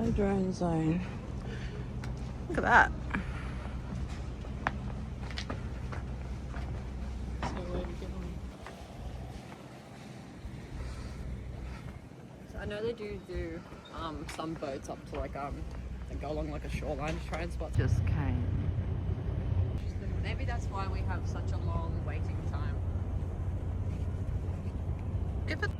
No drone zone. Look at that. So I know they do some boats up to like they go along like a shoreline to try and spot. Just came. Maybe that's why we have such a long waiting time. If it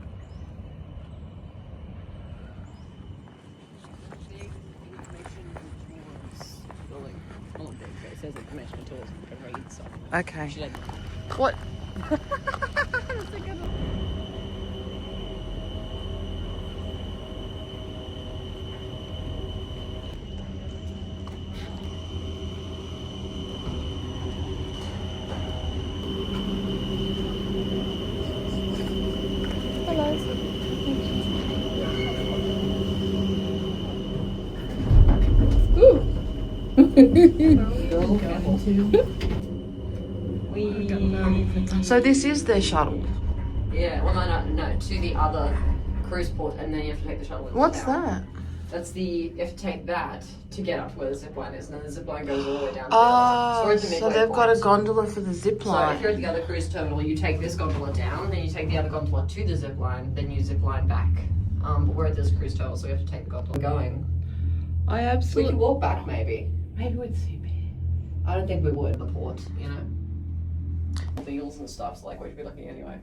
It says information tools to read, so. okay. What? So this is their shuttle. Yeah, well no, to the other cruise port, and then you have to take the shuttle. What's that? That's you have to take that to get up to where the zip line is, and then the zip line goes all the way down. Oh, so they've got a gondola for the zip line. So if you're at the other cruise terminal, you take this gondola down, then you take the other gondola to the zip line, then you zip line back. But we're at this cruise terminal, so we have to take the gondola going. I We absolutely. could walk back maybe. Maybe we'd see me. I don't think we would. The port, you know. Wheels and stuff, so like we'd be looking anyway.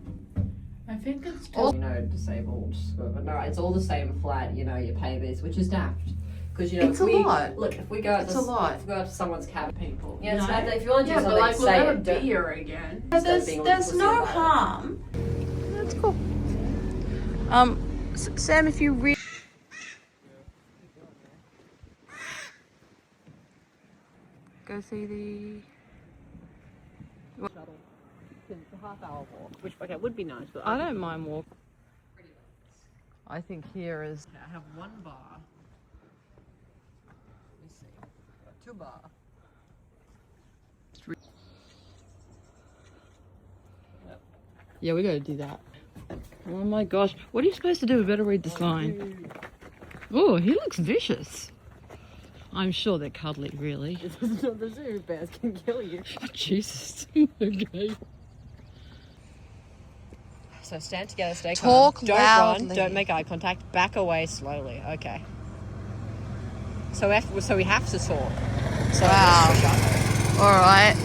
I think it's just. You know, disabled. But no, it's all the same flat, you know, you pay this, which is daft. Because, you know, It's a lot. Look, if we go out It's a lot. if we go out to someone's cabin, People. yeah, it's No. bad. If you want to do Yeah, but something, like we'll say never it. be Don't- here again. Instead of There's being all there's pussy no about it. harm. That's cool. Sam, if you read. Go see the. Shuttle. It's a half-hour walk, which okay would be nice, but I don't mind walking. I think here is. I have one bar. Let me see. Two bar. Yeah, we gotta do that. Oh my gosh, what are you supposed to do? We better read the sign. Oh, he looks vicious. I'm sure they're cuddly, really. This is not the zoo. Bears can kill you. Oh, Jesus. Okay. So stand together, stay Talk calm. Don't loudly. run. Don't make eye contact. Back away slowly. Okay. So we have to talk. So Wow. All right.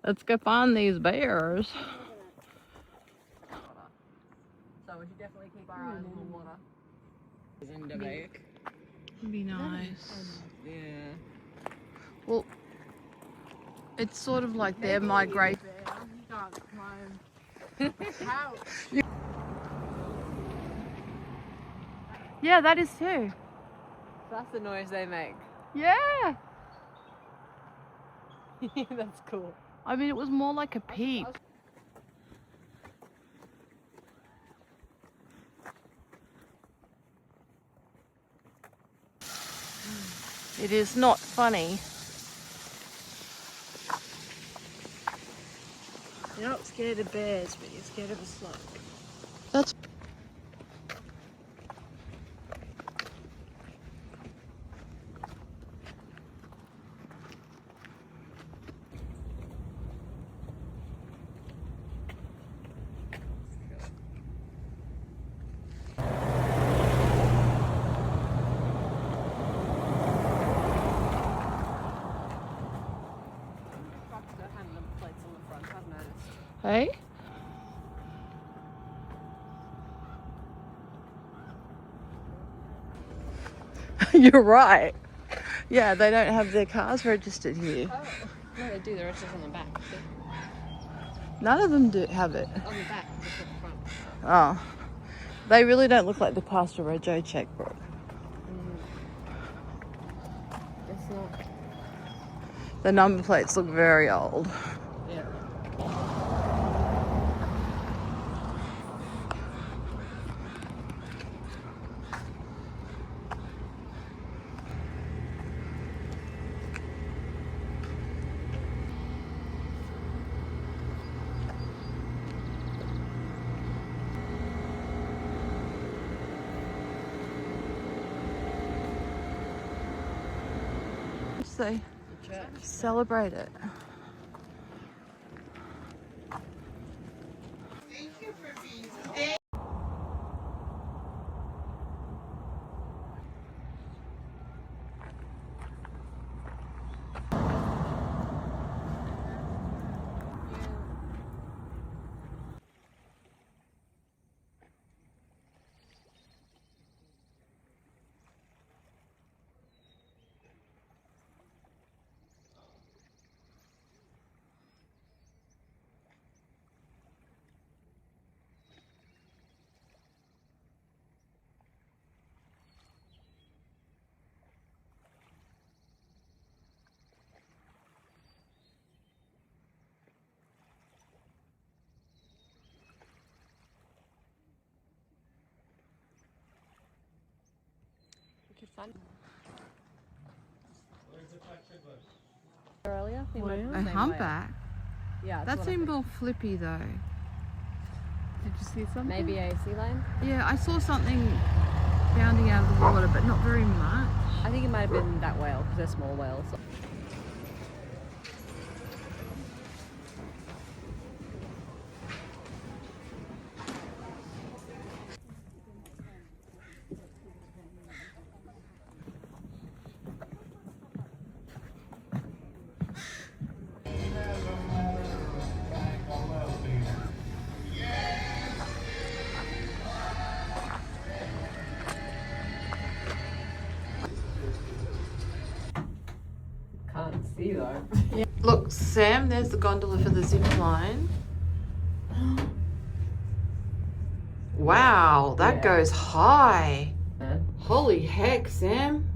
Let's go find these bears. So we should definitely keep our eyes on the water. In the lake. Would be nice. Yeah. Well, it's sort of like their migration. Yeah, that is too. That's the noise they make. Yeah. That's cool. I mean, it was more like a peep. It is not funny. You're not scared of bears, but you're scared of a slug. That's. Hey? You're right. Yeah, they don't have their cars registered here. Oh. No, they do. They're just on the back. None of them do have it. On the back, just on the front. Oh. They really don't look like they passed a rego check, bro. It's not. The number plates look very old. Yeah. they celebrate it. Earlier, A humpback? Yeah, That seemed more flippy though. Did you see something? Maybe a sea lion. Yeah, I saw something bounding out of the water, but not very much. I think it might have been that whale because they're small whales. Can't see though. Look, Sam, there's the gondola for the zip line. Wow, that goes high. Holy heck, Sam.